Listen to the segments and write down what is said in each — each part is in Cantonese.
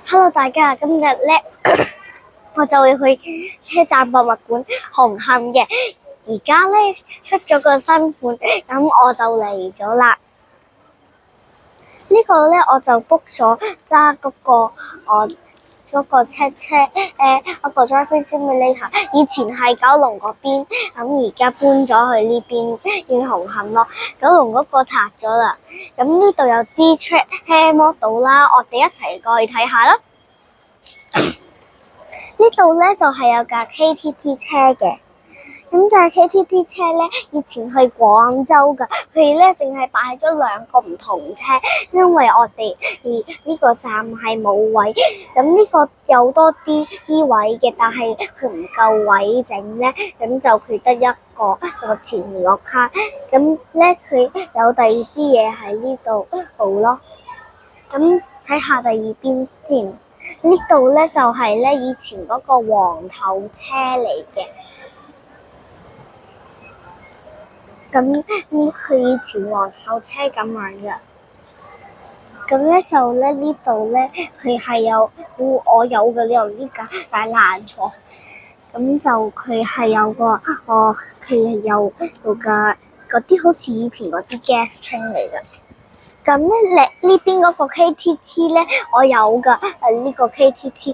Hello，大家，今日咧我就會去車站博物館紅磡嘅。而家咧出咗個新款，咁我就嚟咗啦。呢個咧我就 book 咗揸嗰個嗰個車嗰個 driving simulator。以前係九龍嗰邊，咁而家搬咗去呢邊紅磡咯。九龍嗰個拆咗啦。咁呢度有啲車 model 啦，我哋一齊過去睇下啦。呢度咧就係有架 KTT 車嘅。咁架 KTT 車咧，以前去廣州㗎，佢咧淨係擺咗兩個唔同車，因為我哋呢個站係冇位，咁呢個有多啲位嘅，但係佢唔夠位整咧，咁就佢得一個前面個卡，咁咧佢有第二啲嘢喺呢度好咯。咁睇下第二邊先，呢度咧就係咧以前嗰個黃頭車嚟嘅。咁佢以前黃頭車咁樣嘅，咁咧就咧呢度咧佢係有我有嘅呢架，但係爛咗。咁就佢係有個佢係有架嗰啲好似以前嗰啲 gas train 嚟嘅。咁咧呢邊嗰個 KTT 咧我有㗎，呢個 KTT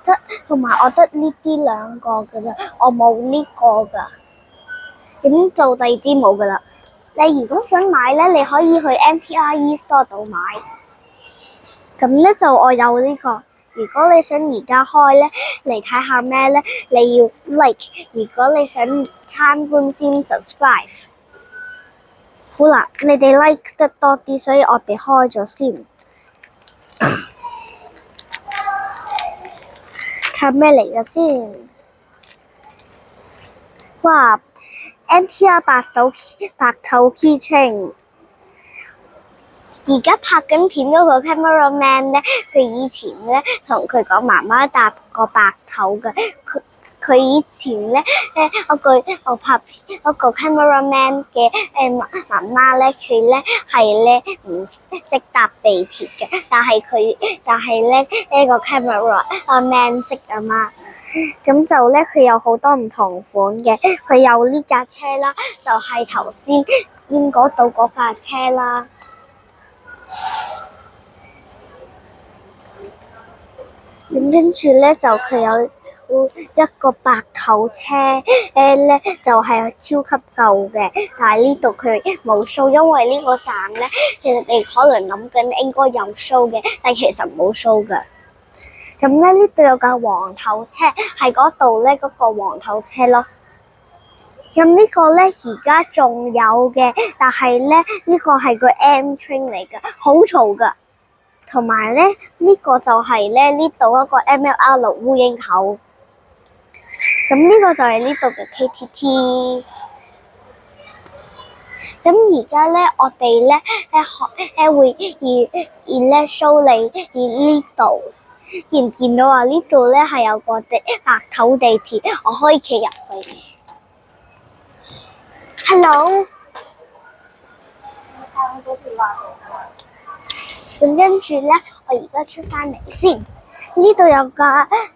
得，同埋我得呢啲兩個㗎咋，我冇呢個㗎。咁就第二啲冇㗎啦。你如果想買咧，你可以去 MTRE Store 度買。咁咧就我有呢個。如果你想而家開咧，嚟睇下咩咧，你要 like。如果你想參觀先 subscribe。好啦，你哋 like 得多啲，所以我哋開咗先。睇咩嚟嘅先？哇！ NTR 白頭 keychain， 而家拍緊片嗰個 camera man 咧，佢以前咧同佢講媽媽搭個白頭嘅，佢以前咧我拍片嗰個 camera man 嘅媽媽咧，佢咧係咧唔識搭地鐵嘅，但係咧呢個 camera man 識啊嘛。咁就咧，佢有好多唔同款嘅，佢有呢架車啦，就係頭先嗰度嗰架車啦。咁跟住咧就佢有一個白頭車，咧就係超級舊嘅，但係呢度佢冇 show，因為呢個站咧，你可能諗緊應該有 show 嘅，但其實冇 show 㗎。咁咧呢度有架黃頭車，係嗰度咧嗰個黃頭車咯。咁呢個咧而家仲有嘅，但係咧呢個係個 M train 嚟㗎，好嘈㗎。同埋咧呢個就係咧呢度一個 MLR 烏蠅口。咁呢個就係呢度嘅 KTT。咁而家咧我哋咧會咧 show 你呢度。見唔見到啊？呢度咧係有個白頭地鐵，我可以企入去。Hello。咁跟住咧，我而家出翻嚟先。呢度有個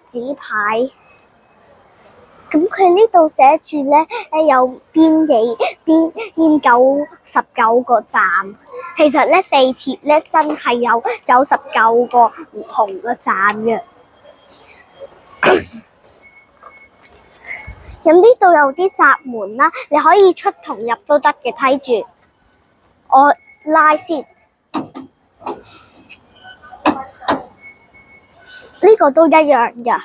紙牌，咁佢呢度寫住咧有邊19個站。其實咧地鐵咧真係有99個唔同嘅站嘅。咁呢度有啲閘門啦，你可以出同入都得嘅，睇住我拉先。呢個都一樣㗎。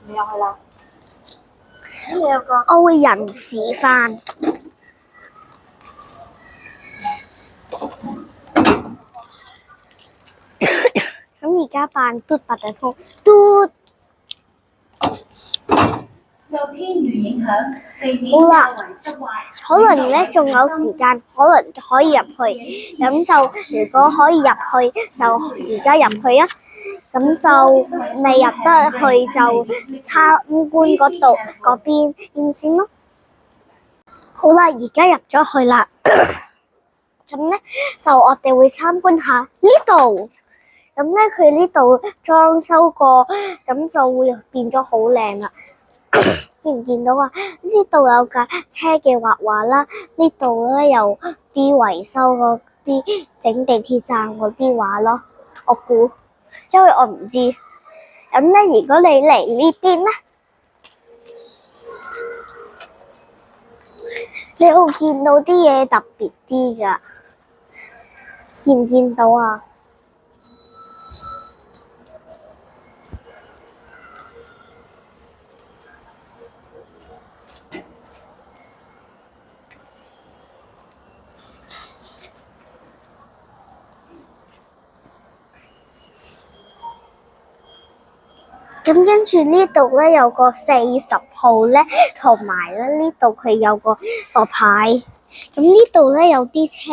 你入去啦。我會人示範。咁而家扮嘟八達通，嘟。受天雨影響，地面較為濕滑。可能咧仲有時間，可能可以入去。咁就如果可以入去，就而家入去啊。咁就未入得去就參觀嗰邊先咯。好啦，而家入咗去啦。咁咧就我哋會參觀下呢度。咁咧佢呢度裝修過，咁就會變咗好靚啦。見唔見到啊？呢度有架車嘅畫畫啦，呢度咧有啲維修嗰啲整地鐵站嗰啲畫咯。我估，因為我唔知。咁咧，如果你嚟呢邊咧，你會見到啲嘢特別啲㗎，見唔見到啊？咁跟住呢度咧有個40號咧，同埋咧呢度佢有個牌。咁呢度咧有啲車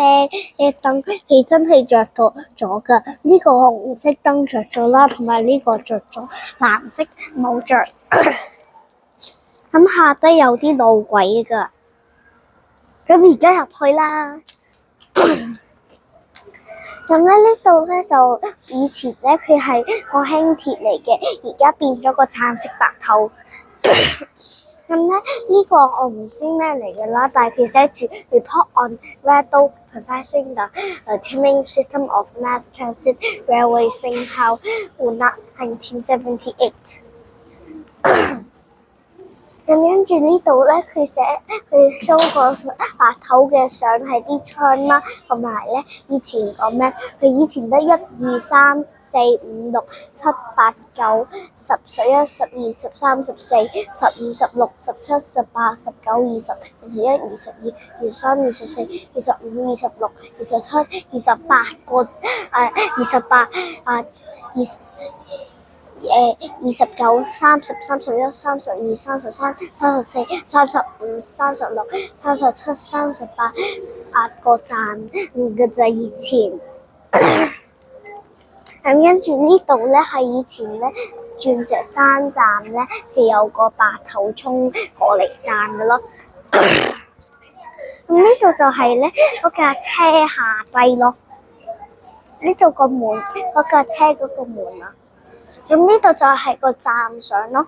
嘅燈係真係着咗㗎，呢個紅色燈着咗啦，同埋呢個着咗，藍色冇着。咁下低有啲路軌㗎，咁而家入去啦。咁咧呢度咧就以前咧佢係個輕鐵嚟嘅，而家變咗個橙色白頭。咁咧呢個我唔知咩嚟嘅啦，但係佢寫住 Report on Rado Perfecting the Tuning System of Mass Transit Railway Singapore Una 1978。咁跟住呢度咧，佢show個白頭嘅相係啲窗啦，同埋咧以前個咩？佢以前得1、2、3、4、5、6、7、8、9、10、11、12、13、14、15、16、17、18、19、20、21、22、23、24、25、26、27、28個2829、30、31、32、33、34、35、36、37、38個站嘅就以前。咁跟住呢度咧係以前咧鑽石山站咧，佢有個白頭衝過嚟站嘅咯。咁呢度就係咧嗰架車下低咯，呢度個門嗰架車嗰個門啊。咁呢度就係個站相咯。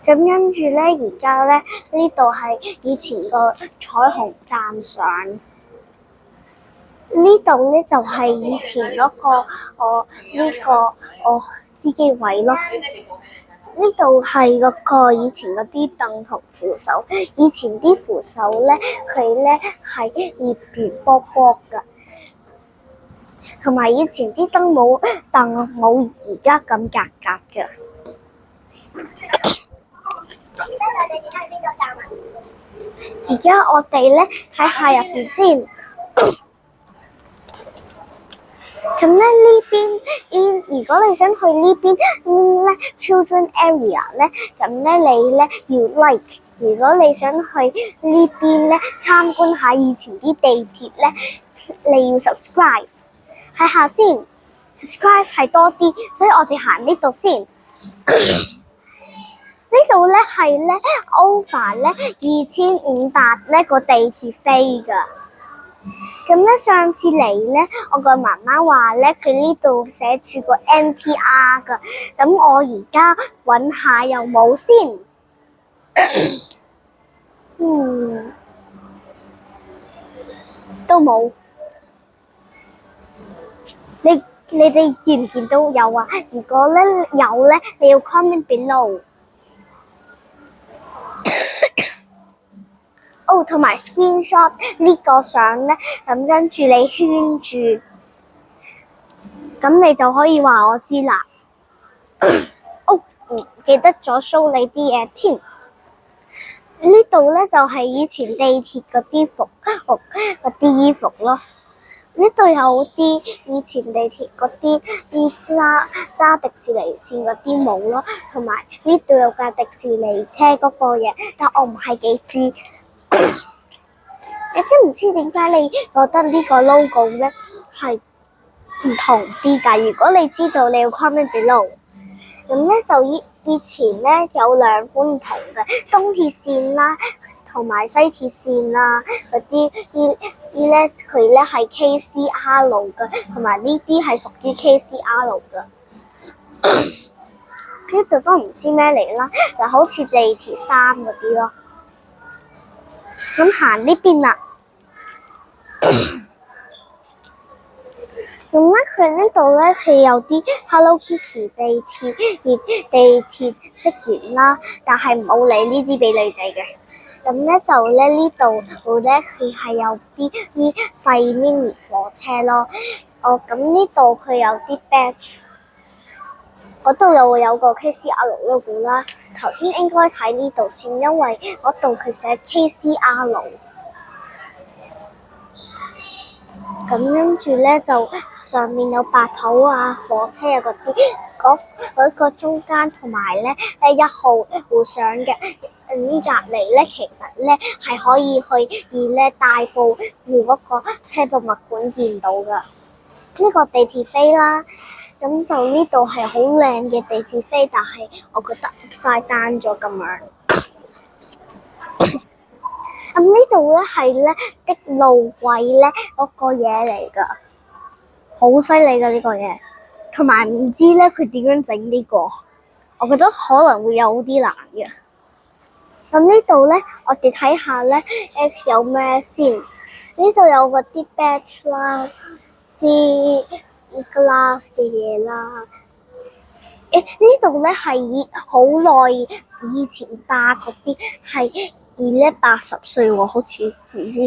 咁跟住咧，而家咧呢度係以前個彩虹站相。呢度咧就係以前嗰個司機位咯。呢度係嗰個以前嗰啲凳同扶手。以前啲扶手咧，佢咧係葉片波波㗎。同埋以前啲燈冇而家咁格嘅。而家我哋咧睇下入邊先。咁咧呢邊，如果你想去呢邊咧 children area 咧，咁咧你咧要 like。如果你想去呢邊咧參觀下以前啲地鐵咧，你要 subscribe。睇下先 ，subscribe 係多啲，所以我哋行呢度先。呢度咧係咧 over 咧2500咧個地鐵飛㗎。咁咧上次嚟咧，我個媽媽話咧佢呢度寫住個 NTR 㗎。咁我而家揾下有冇先。都冇。你哋見唔見到有啊？如果咧有咧，你要 comment below。同埋 screenshot 呢個相咧，咁跟住你圈住，咁你就可以話我知啦。唔記得咗 show 你啲嘢添。呢度咧就係以前地鐵嗰啲衣服咯。呢度有啲以前地鐵嗰啲揸迪士尼線嗰啲帽咯，同埋呢度有架迪士尼車嗰個嘢，但我唔係幾知。你知唔知點解你覺得呢個 logo 咧係唔同啲㗎？如果你知道，你要 comment below。咁咧就以前咧有兩款唔同嘅東鐵線啦，同埋西鐵線啦嗰啲咧，佢咧係 KCR 嘅，同埋呢啲係屬於 KCR 嘅。呢度都唔知咩嚟啦，就好似地鐵3嗰啲咯。咁行呢邊啦。咁咧，佢呢度咧係有啲 Hello Kitty 地鐵職員啦，但係冇理呢啲俾女仔嘅。咁咧就咧呢度咧佢係有啲細 mini 火車咯。咁呢度佢有啲 badge， 嗰度又會有個 KCR logo 啦。頭先應該睇呢度先，因為嗰度佢寫 KCR。咁跟住咧就上面有白頭啊、火車啊嗰個中間同埋咧1號會上嘅隔離咧，其實咧係可以去大埔戶嗰個車博物館見到噶。呢個地鐵飛啦，咁就呢度係好靚嘅地鐵飛，但係我覺得晒單咗咁樣。咁呢度咧係咧的路軌咧嗰個嘢嚟噶，好犀利噶呢個嘢，同埋唔知咧佢點樣整呢個，我覺得可能會有啲難嘅。咁呢度咧，我哋睇下咧有咩先。呢度有嗰啲 badge 啦，啲 glass 嘅嘢啦。呢度咧係好耐以前霸嗰啲係。80歲喎，好似唔知。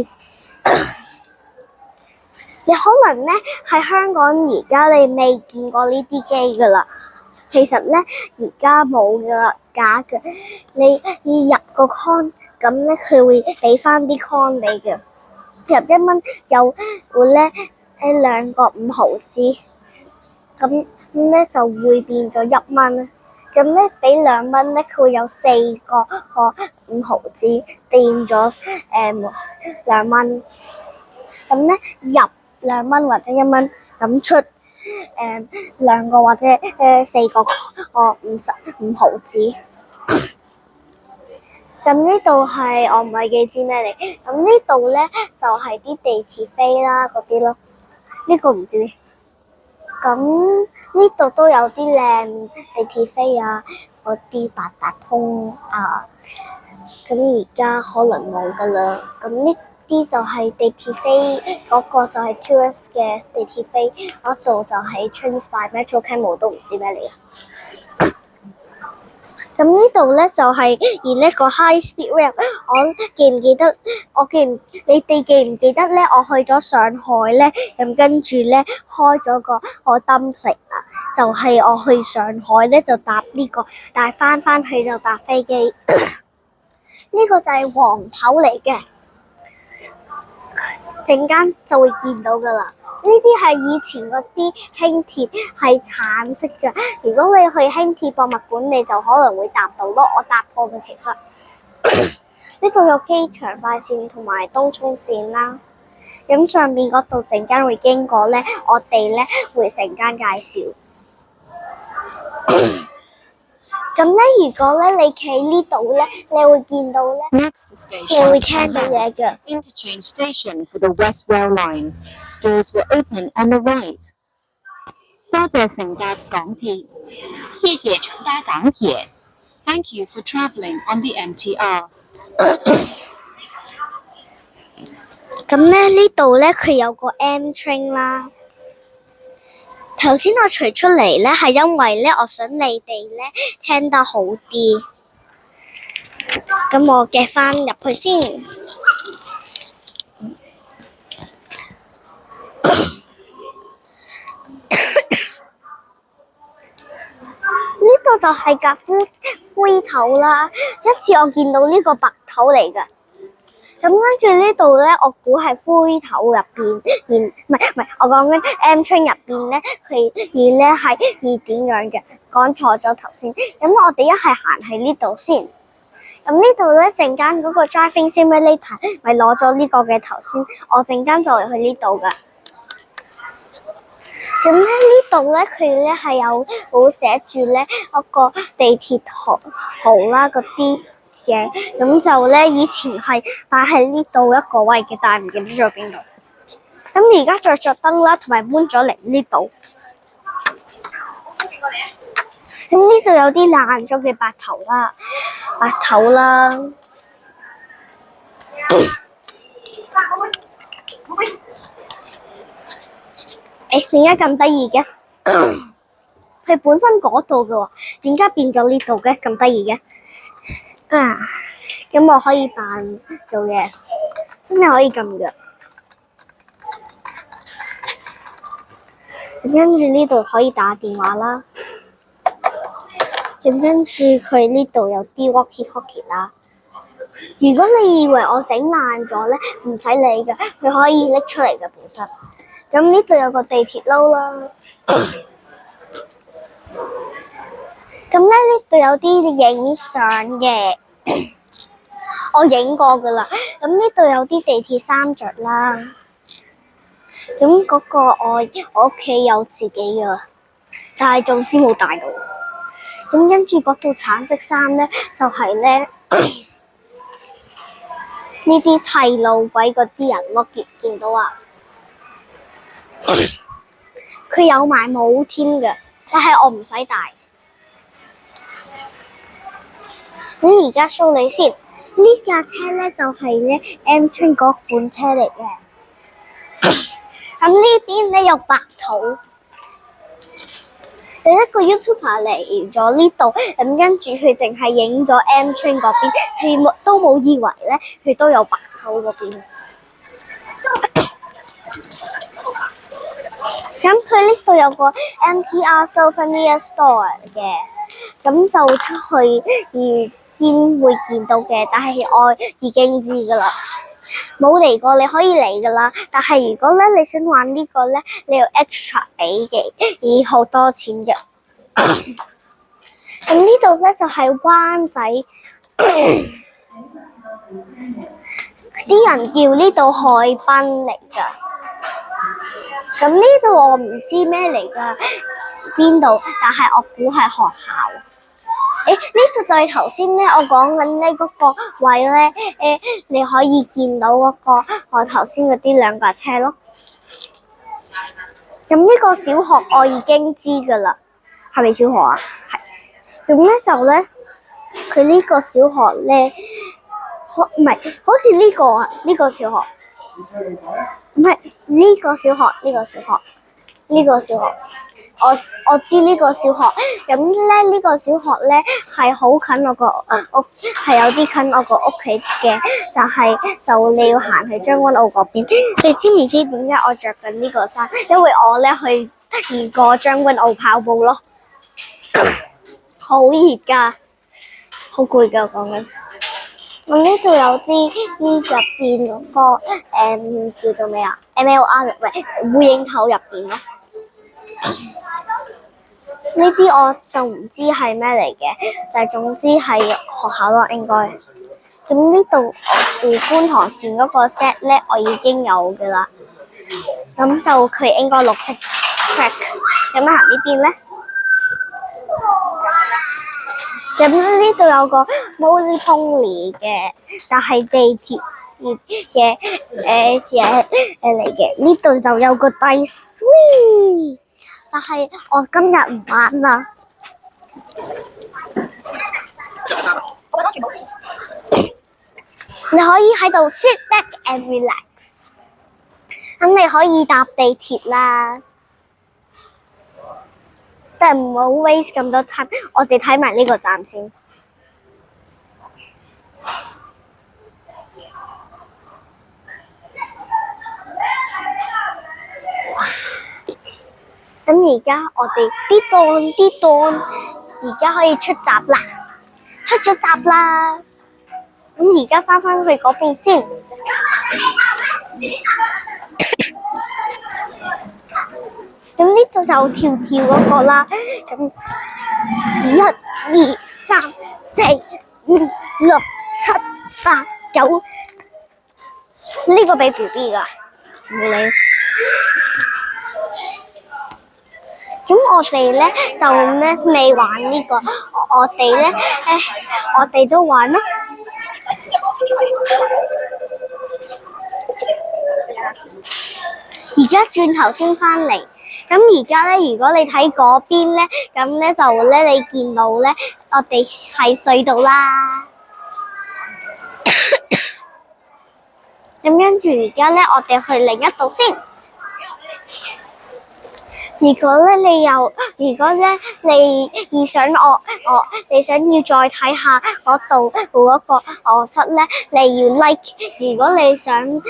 你可能咧喺香港而家你未見過呢啲機噶啦，其實咧而家冇噶啦，假嘅。你入個 con， 咁咧佢會俾翻啲 con 你嘅，入1蚊有會咧2個5毫子，咁咧就會變咗1蚊。咁咧俾2蚊咧，佢會有4個5毫子，變咗2蚊。咁咧入2蚊或者1蚊，咁出2個或者4個5毫子。咁呢度係我唔係幾知咩嚟。咁呢度咧就係啲地鐵飛啦嗰啲咯。呢個唔知。咁呢度都有啲靚地鐵飛啊，嗰啲八達通啊，咁而家可能冇噶啦。咁呢啲就係地鐵飛，嗰個就係 tourist 嘅地鐵飛，嗰度就係 Trains by Metro Cam， 都唔知咩嚟啊。咁呢度咧就係呢個 high speed rail， 你哋記唔記得咧？我去咗上海咧，咁跟住咧開咗個Dumpling啊，就係我去上海咧就搭呢個，但係翻去就搭飛機。呢個就係黃頭嚟嘅，陣間就會見到噶啦。呢啲係以前嗰啲輕鐵係橙色嘅，如果你去輕鐵博物館，你就可能會搭到咯。我搭過嘅其實。呢度有機場快線同埋東涌線啦。咁上面嗰度陣間會經過咧，我哋咧會陣間介紹。咁咧，如果咧你企呢度咧，你會見到咧，你會聽到嘢嘅。Interchange station for the West Rail Line. Doors will open on the right. 多謝乘搭港鐵，謝謝乘搭港鐵。Thank you for travelling on the MTR. 咁咧呢度咧佢有個 M train 啦。頭先我除出嚟咧，係因為咧我想你哋咧聽得好啲。咁我夾翻入去先。呢度就係架灰頭啦。一次我見到呢個白頭嚟㗎。咁跟住呢度咧，我估係灰頭入邊，唔係，我講緊 M train 入邊咧，佢咧係點樣嘅？講錯咗頭先。咁我哋一係行喺呢度先。咁呢度咧陣間嗰個 driving simulator 咪攞咗呢個嘅頭先，我陣間就嚟去呢度噶。咁咧呢度咧，佢咧係會寫住咧一個地鐵圖啦，嗰啲嘢，咁就咧以前係擺喺呢度一個位嘅，但係唔記得咗邊度。咁而家着咗燈啦，同埋搬咗嚟呢度。咁呢度有啲爛咗嘅白頭啦。點解咁得意嘅？佢本身嗰度嘅喎，點解變咗呢度嘅？咁得意嘅？咁我可以扮做嘢，真係可以咁嘅。跟住呢度可以打電話啦。咁跟住佢呢度有啲 walkie-talkie 啦。如果你以為我整爛咗咧，唔使理嘅，佢可以拎出嚟嘅本身。咁呢度有個地鐵撈啦。咁咧呢度有啲影相嘅，我影過噶啦。咁呢度有啲地鐵三着啦。咁嗰個我屋企有自己噶，但係總之冇帶到。咁跟住嗰套橙色衫咧，就係咧呢啲砌路鬼嗰啲人咯，見到啊！佢有埋帽添嘅，但係我唔使戴。咁而家 show 你先，呢架車咧就係咧 M Train 嗰款車嚟嘅。咁呢邊咧有白土。有一個 YouTuber 嚟咗呢度，咁跟住佢淨係影咗 M Train 嗰邊，佢都冇以為咧佢都有白土嗰邊。咁佢呢度有個 MTR Souvenir Store 嘅，咁就出去而先會見到嘅，但係我已經知噶啦。冇嚟過你可以嚟噶啦，但係如果咧你想玩呢個咧，你要 extra 俾嘅，好多錢嘅。咁呢度咧就係灣仔，啲人叫呢度海濱嚟噶。咁呢度我唔知咩嚟噶，邊度？但係我估係學校。呢度就係頭先咧，我講緊咧嗰個位咧，你可以見到嗰個我頭先嗰啲兩架車咯。咁呢個小學我已經知噶啦，係咪小學啊？係。咁咧就咧，佢呢個小學咧，唔係，好似呢個啊，呢個小學，唔係呢個小學，呢個小學，呢個小學。我知呢個小學，咁咧呢個小學咧係好近我個屋，係有啲近我個屋企嘅，但係就你要行去將軍澳嗰邊。你知唔知點解我着緊呢個衫？因為我咧去過將軍澳跑步咯，好熱㗎，好攰㗎講緊。我呢度有啲呢入邊嗰個叫做咩啊 ？MLR 喂，烏蠅頭入邊咯。呢啲我就唔知係咩嚟嘅，但係總之係學校咯應該。咁呢度觀塘線嗰個 set 咧，我已經有嘅啦。咁就佢應該綠色 track。咁行呢邊咧？咁呢度有個 Molly Pony 嘅，但係地鐵嘅嚟嘅。呢度就有個 Dice Free。但係我今日唔玩啦。你可以喺度 sit back and relax。咁你可以搭地鐵啦，但係唔好 waste 咁多 time。我哋睇埋呢個站先。咁而家我哋啲檔而家可以出閘啦，出咗閘啦。咁而家翻返去嗰邊先。咁呢度就跳嗰個啦。咁1、2、3、4、5、6、7、8、9，呢個俾 BB 㗎，冇理。咁我哋咧就咧未玩呢個，我哋咧我哋都玩咯。而家轉頭先翻嚟，咁而家咧，如果你睇嗰邊咧，咁咧就咧你見到咧，我哋係隧道啦。咁跟住而家咧，我哋去另一度先。如果咧你想你想要再睇下嗰度嗰個卧室咧，你要 like。如果你想要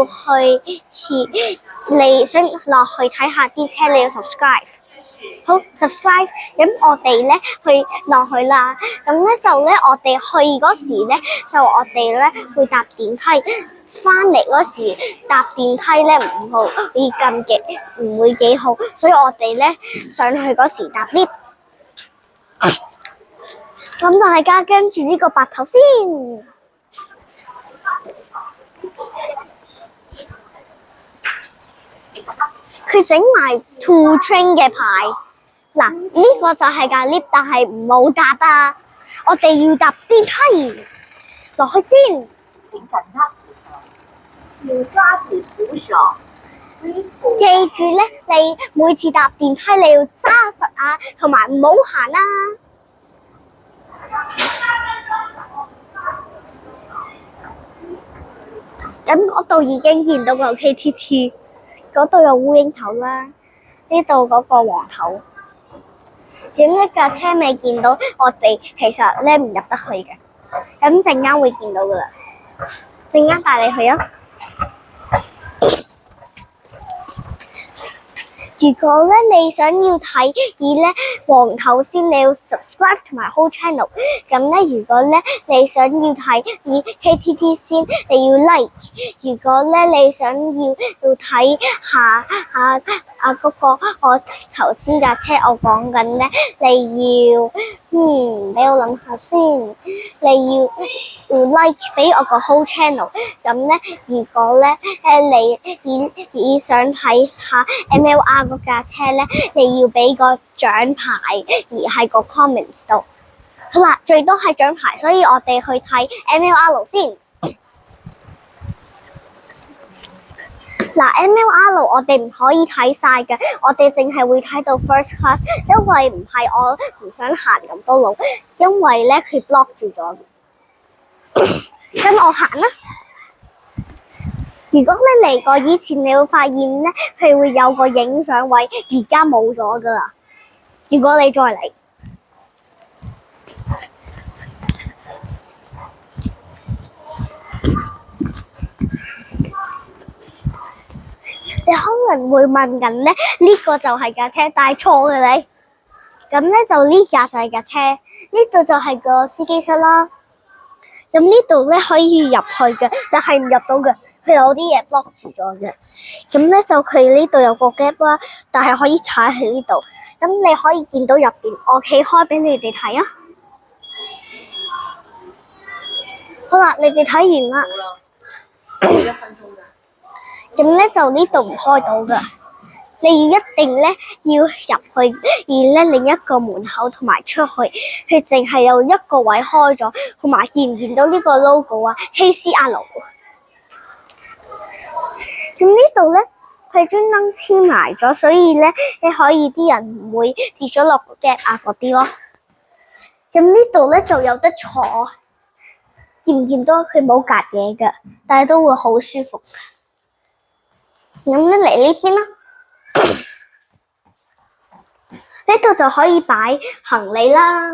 去你想落去睇下啲車，你要 subscribe。好 subscribe，咁我哋咧去落去啦。咁咧就咧我哋去嗰時咧，就我哋咧會搭電梯，翻嚟嗰時搭電梯咧唔好會咁極，唔會幾好，所以我哋咧上去嗰時搭 lift。咁大家跟住呢個白頭先。佢整埋 to train 嘅牌，嗱呢個就係架 lift， 但係唔好搭啊！我哋要搭電梯落去先。要揸住扶手。記住咧，你每次搭電梯你要揸實啊，同埋唔好行啊！咁嗰度已經見到個 KTT。嗰度有烏蠅頭啦，呢度嗰個黃頭。點一架車未見到，我哋其實咧唔入得去嘅。咁陣間會見到噶啦，陣間帶你去啊！如果咧你想要睇咧黃頭先，你要 subscribe 同埋 whole channel。咁咧如果咧你想要睇KTT 先，你要 like。如果咧你想要睇下嗰個我頭先架車我講緊咧，你要俾我諗下先，你要 like 俾我個 whole channel。咁咧如果咧你想睇下 MLR 嗰架車咧，你要俾個獎牌而喺個 comments 度。好啦，最多係獎牌，所以我哋去睇 MLR 先。嗱 MLR 我哋唔可以睇晒嘅，我哋淨係會睇到 first class， 因為唔係我唔想行咁多路，因為咧佢 block 住咗。咁我行啦。如果你嚟過以前，你會發現咧，佢會有個影相位，而家冇咗噶啦。如果你再嚟，你可能會問緊咧，呢個就係架車，但係錯嘅你。咁咧就呢架就係架車，呢度就係個司機室啦。咁呢度咧可以入去嘅，但係唔入到嘅。佢有啲嘢 block 住咗嘅，咁咧就佢呢度有個 gap 啦，但係可以踩喺呢度，咁你可以見到入邊，我企開俾你哋睇啊！好啦，你哋睇完啦，1分鐘㗎。咁咧就呢度唔開到㗎，你要一定咧要入去，而咧另一個門口同埋出去，佢淨係有一個位開咗，同埋見唔見到呢個 logo 啊？KCR。咁呢度咧，佢專登黐埋咗，所以咧你可以啲人唔會跌咗落個 gap 啊嗰啲咯。咁呢度咧就有得坐，見唔見到佢冇隔嘢㗎，但係都會好舒服。咁咧嚟呢邊啦，呢度就可以擺行李啦。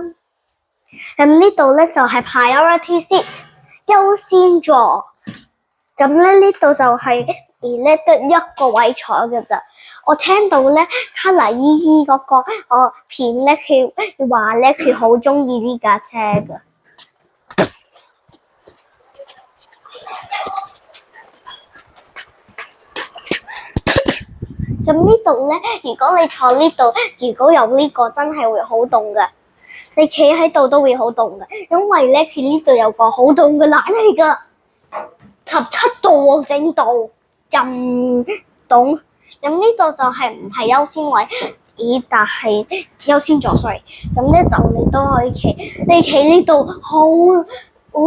咁呢度咧就係 priority seat 優先座。咁咧呢度就係而咧得一個位坐嘅咋。我聽到咧卡娜姨姨嗰個片咧，佢話咧佢好中意呢架車㗎。咁呢度咧，如果你坐呢度，如果有呢個真係會好凍㗎。你企喺度都會好凍㗎，因為咧佢呢度有個好凍嘅冷氣㗎。17度喎，整到咁凍，咁呢度就係唔係優先位，但係優先座，sorry。咁咧就你都可以企，你企呢度好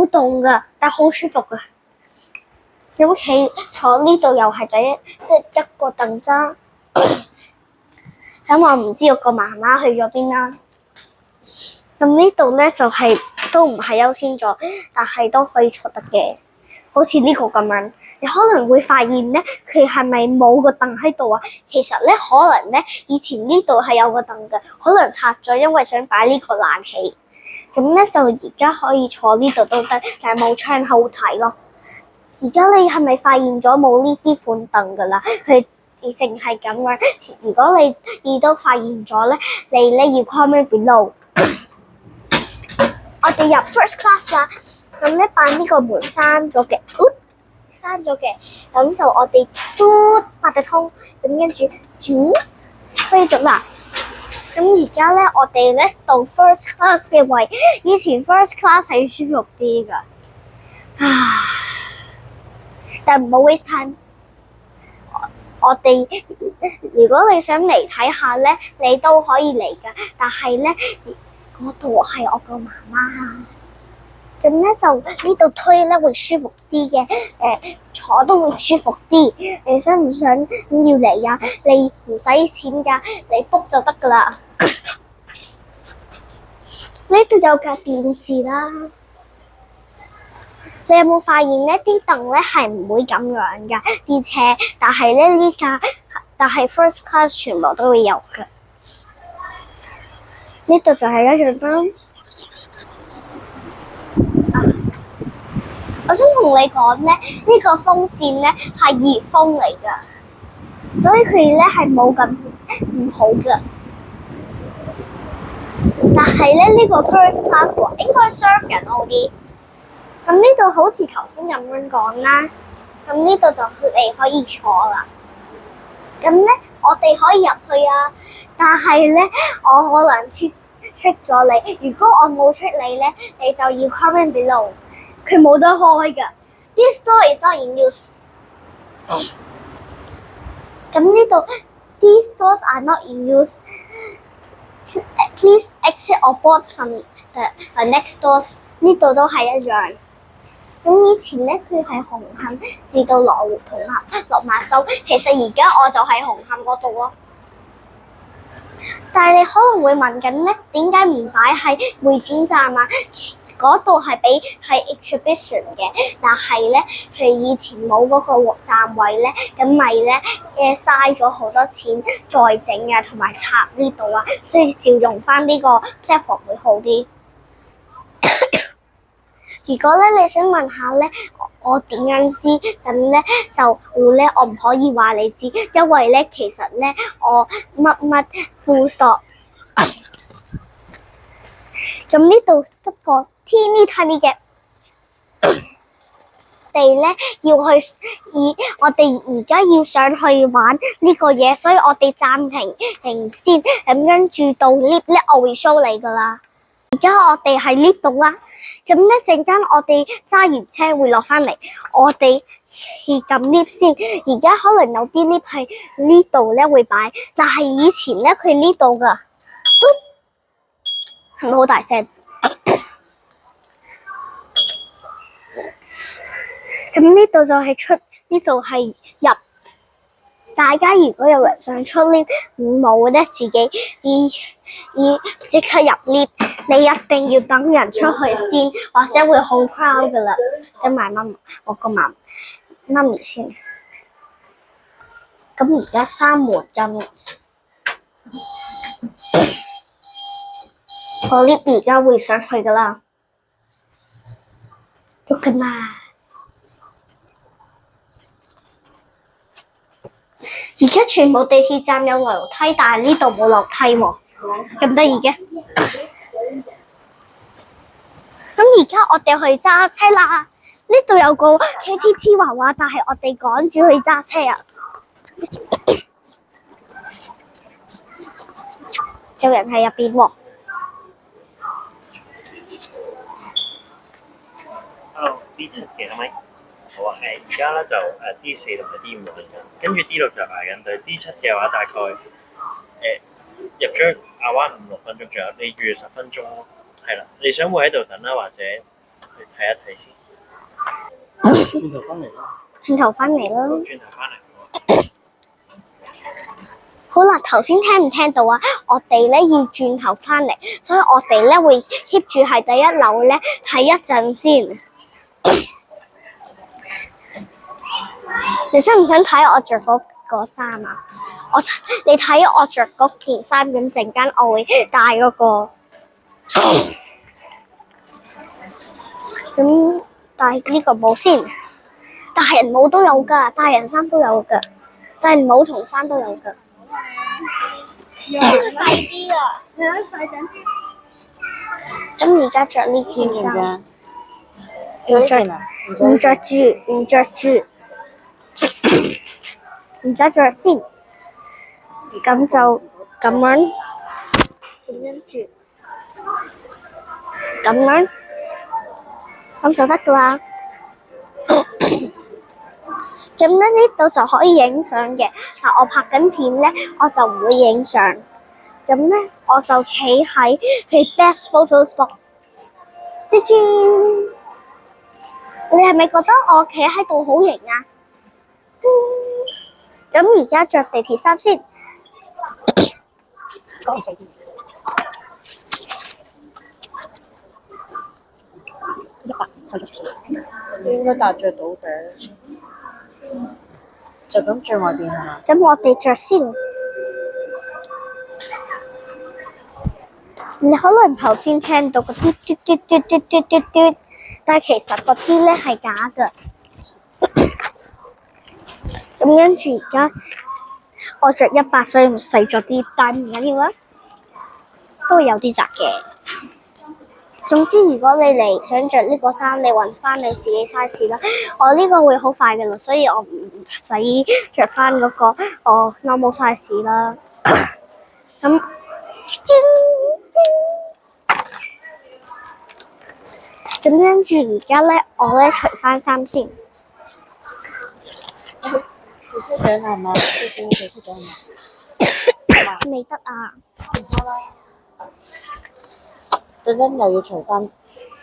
凍噶，但好舒服噶。咁坐呢度又係一個凳咋。咁我唔知道個媽媽去咗邊啦。咁呢度咧就都唔係優先座，但係都可以坐得嘅，好似呢個咁樣。你可能會發現咧，佢係咪冇個凳喺度啊？其實咧，可能咧以前呢度係有個凳嘅，可能拆咗，因為想擺呢個冷氣。咁咧就而家可以坐呢度都得，但係冇窗口睇咯。而家你係咪發現咗冇呢啲款凳噶啦？佢淨係咁樣。如果你都發現咗咧，你咧要 comment below。我哋入 first class 啦。咁咧把呢個門閂咗嘅，咁就我哋嘟八達通，咁跟住推咗啦。咁而家咧，我哋咧到 first class 嘅位，以前 first class 係舒服啲噶，但唔好 waste time。我哋如果你想嚟睇下咧，你都可以嚟噶，但係咧嗰度係我個媽媽。咁咧就呢度推咧會舒服啲嘅，坐都會舒服啲。你想唔想要嚟啊？你唔使錢噶，你 book 就得噶啦。呢度有架電視啦。你有冇發現咧？啲凳咧係唔會咁樣噶，啲車，但係咧但係 first class 全部都會有噶。呢度就係一張燈。我想同你講咧，呢個風扇咧係熱風嚟噶，所以佢咧係冇咁唔好噶。但係咧呢個 first class 喎，應該 serve 人好啲。咁呢度好似頭先咁樣講啦，咁呢度就你可以坐啦。咁咧我哋可以入去啊，但係咧我可能出咗你。如果我冇出你咧，你就要 comment below。佢冇得開㗎。This door is not in use。咁呢度 These doors are not in use。Please exit or board from the next doors。呢度都係一樣。咁以前咧，佢係紅磡至到羅湖同落馬洲，其實而家我就喺紅磡嗰度咯。但係你可能會問緊咧，點解唔擺喺會展站啊？嗰度係exhibition 嘅，但係咧佢以前冇嗰個站位咧，咁咪咧嘥咗好多錢再整啊，同埋拆呢度啊，所以照用翻呢個 platform 會好啲。如果咧你想問下咧，我點樣知咁咧我唔可以話你知，因為咧其實咧我乜 full stop。咁呢度得個tiny嘅，我哋咧我哋而家要上去玩呢個嘢，所以我哋暫停先，咁跟住到 lift 咧我會 show 你噶啦。而家我哋喺呢度啦，咁咧陣間我哋揸完車會落翻嚟，我哋撳 lift 先。而家可能有啲 lift 係呢度咧會擺，但係以前咧佢呢度噶，係咪好大聲？咁呢度就係出，呢度係入。大家如果有人想出 lift 冇咧，自己即刻入 lift， 你一定要等人出去先，或者會好 crowd 噶啦。跟埋我個媽咪先。咁而家閂門咁，個 lift 而家會上去噶啦。喐緊嘛？而家全部地鐵站有樓梯，但係呢度冇樓梯喎，咁得意嘅。咁而家我哋去揸車啦，呢度有個 KTT 娃娃，但係我哋趕住去揸車啊。有人喺入邊喎。Hello，B7嘅係咪？好啊。而家咧就D4同埋 D5輪緊，跟住 D6就排緊隊，D7嘅話大概入咗亞灣5-6分鐘，仲有你預10分鐘咯。係啦，你想會喺度等啦，或者去睇一睇先。轉頭翻嚟啦。轉頭翻嚟啦。轉頭翻嚟。好啦，頭先聽唔聽到啊？我哋咧要轉頭翻嚟，所以我哋咧會 keep 住喺第一樓咧睇一陣先。你想唔想睇我着嗰衫啊？你睇我着嗰件衫，咁陣間我會戴嗰個。咁戴呢個帽先，大人帽都有㗎，大人衫都有㗎，大人帽同衫都有㗎。呢個細啲啊，你睇細緊啲。咁而家着呢件衫，唔着住，而家着先。咁就咁樣，咁樣，咁就得㗎啦。咁咧呢度就可以影相嘅，但我拍緊片咧，我就唔會影相。咁咧我就企喺佢 Best Photo Spot。你係咪覺得我企喺度好型啊？咁而家着地鐵衫先。講死啲。應該搭着到嘅，就咁着外邊係嘛？咁我哋着先。你可能頭先聽到個嘟嘟嘟嘟嘟嘟嘟嘟，但係其實嗰啲咧係假嘅。咁跟住而家我着100，所以細咗啲，但唔緊要啦，都會有啲窄嘅。總之，如果你嚟想着呢個衫，你揾翻你自己 size 啦。我呢個會好快嘅啦，所以我唔使着翻嗰個normal size 啦。咁，咁跟住而家咧，我咧除翻衫先。你出獎係嘛？你出獎係嘛？未得啊！陣間又要除翻，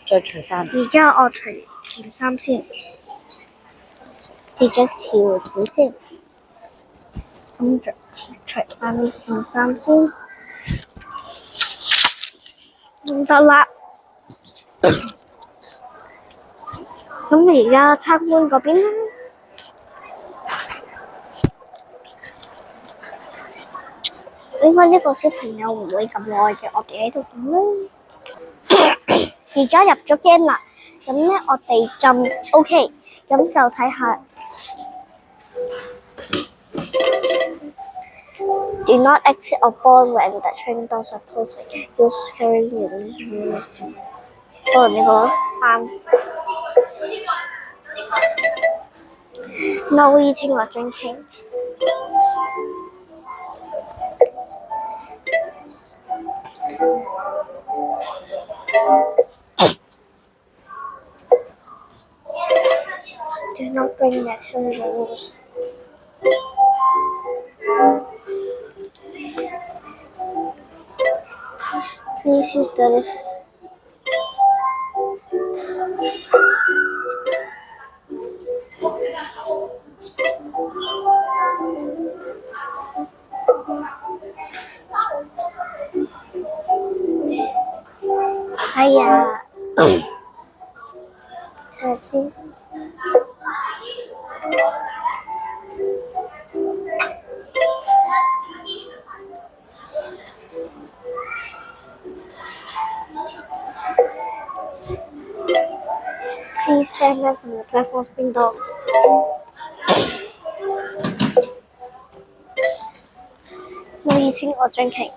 再除翻。而家我除件衫先，跌咗條紙先，咁就除翻呢件衫先，咁得啦。咁而家參觀嗰邊啦。應該呢個小朋友唔會咁耐嘅，我哋喺度等啦。而家入咗 game 啦，咁咧我哋撳 OK，咁就睇下。Do not exit or board when the train doors are closing. Use carrying information. 可能呢個啱。No eating or drinking. Do not bring that to the room. Please use the lift. Hey, 睇下先。Please stand back from the platform window. No eating or drinking.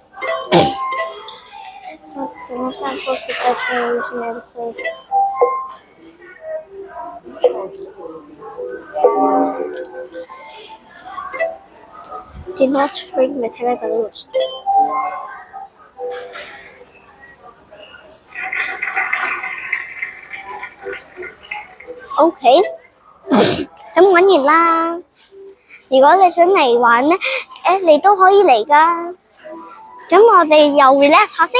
Do not stand close to the train using episode. Do not bring metallic balloons. Okay. 咁玩完啦。如果你想嚟玩咧，你都可以嚟噶。咁我哋又 relax 下先，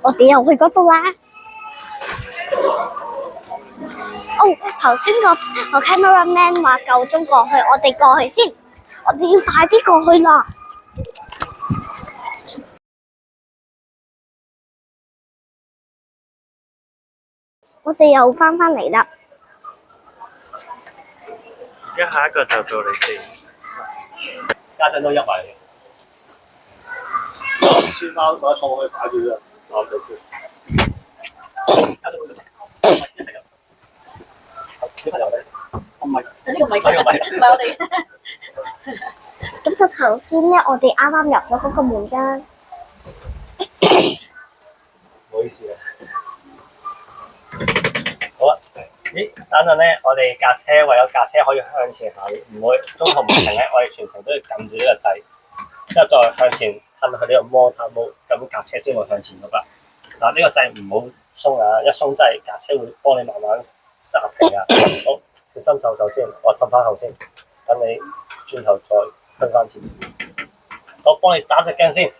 我哋又去嗰度啦。頭先個 cameraman 話夠鐘過去，我哋過去先，我哋要快啲過去啦。我哋又翻嚟啦。而家下一個就到你哋，家陣都入埋嚟。書包攞錯可以擺住啦，我哋先。家陣一齊入。小朋友咧，唔係，呢個唔係我哋。咁就頭先咧，我哋啱啱入咗嗰個門㗎。唔好意思啊。好啊，咦？等陣咧，我哋架車為咗架車可以向前行，唔會中途唔停咧，我哋全程都要撳住呢個掣，之後再向前撳去呢個摩塔模，咁架車先會向前喐啦。嗱，呢個掣唔好鬆啊，一鬆掣架車會幫你慢慢剎停啊。好，小心手先，我褪翻後先，等你轉頭再推翻前。我幫你 start 隻鏡先。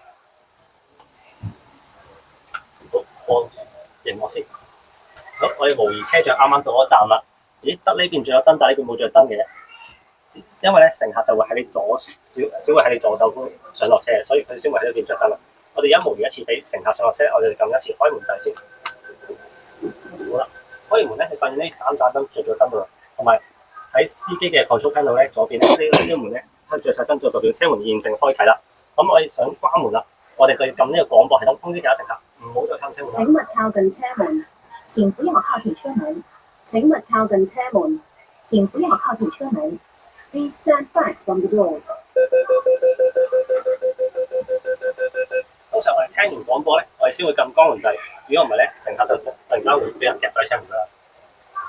好，幫住熒幕先。好，我哋模擬車長啱啱到咗站啦。咦，得呢邊仲有燈，但係呢邊冇着燈嘅。因為咧，乘客就會喺你只會喺你左手方上落車，所以佢先會喺呢邊着燈啦。我哋而家模擬一次俾乘客上落車，我哋撳一次開門掣先。好啦，開完門咧，你發現呢3盞燈着咗燈喎，同埋喺司機嘅 control panel 咧左邊咧呢個門咧着晒燈，就代表車門現正開啟啦。咁我哋想關門啦，我哋就要撳呢個廣播系統通知其他乘客唔好再靠車門。請勿靠近車門，請不要靠近車門。請勿靠近車門，請不要靠近車門。Please stand back from the doors。通常我哋聽完廣播咧，我哋先會撳關門掣。如果唔係咧，乘客就突然間會俾人夾喺車門㗎啦。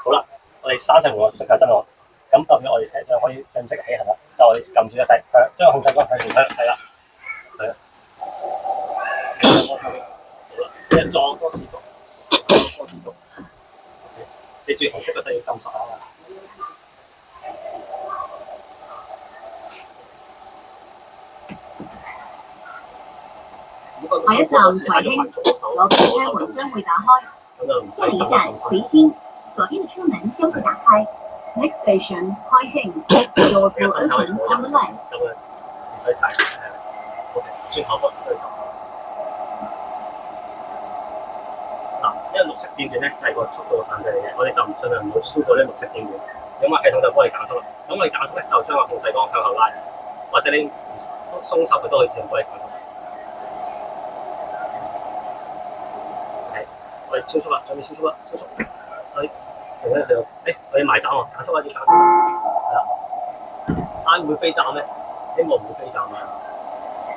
好啦，我哋閂上門，乘客得我，咁代表我哋車長可以正式起行啦。就我哋撳住個掣，將個控制桿向前推，係啦，係啦。好啦，一撞多次度，你注意紅色個掣要撳實下啦。下一站葵興，左邊車門將會打開。下一站葵興，左邊的車門將會打開。Next station 葵興，the doors will open on the left。咁樣唔使太，OK， 轉後方去走。嗱，因為綠色點段咧就係個速度限制嚟嘅，我哋就盡量唔好超過呢綠色點段，咁啊系統就幫你減速啦。咁我哋減速咧就將個控制桿向後拉，或者你鬆手佢都可以自動幫你減速。我哋超速啦，準備超速啦，超速！我哋埋站喎，減速啦，要減速啦，係啦。會飛站咧？希望唔會飛站啊，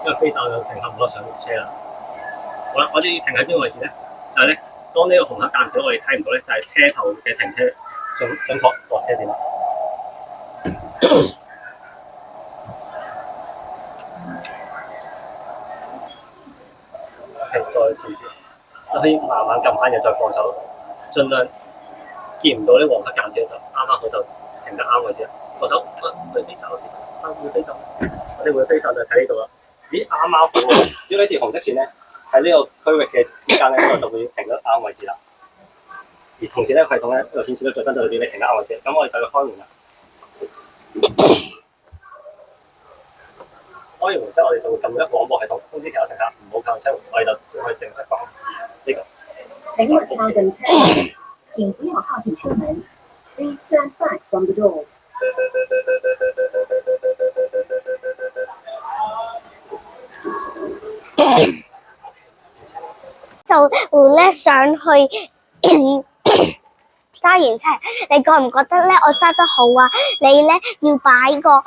因為飛站有乘客唔得上車啦。好啦，我哋停喺邊個位置咧？就係咧，當呢個紅黑間條我哋睇唔到咧，就係車頭嘅停車準確落車點啦。再前啲。可以慢慢撳翻嘢，再放手，盡量見唔到啲黃黑間條就啱好就停得啱位置。放手，會飛走，會飛走，我哋會飛走就睇呢度啦。咦，啱好喎！只要呢條紅色線咧喺呢個區域嘅之間咧，就會停得啱位置啦。而同時咧，系統咧又顯示到最燈就代表你停得啱位置，咁我哋就要開門啦。開完門之後，我哋就會撳一廣播系統通知其他乘客唔好靠近車門，我哋就可以正式講呢個。請勿靠近車門，請不要靠近車門。Please stand back from the doors。就會咧上去揸完車，你覺唔覺得咧我揸得好啊？你咧要擺個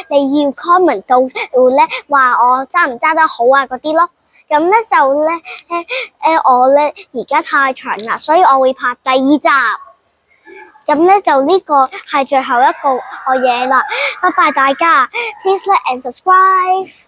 你要 comment 到咧話我揸唔揸得好啊嗰啲咯。咁咧就咧我咧而家太長啦，所以我會拍第2集。咁咧就呢個係最後一個嘢啦，拜拜大家 ，please like and subscribe。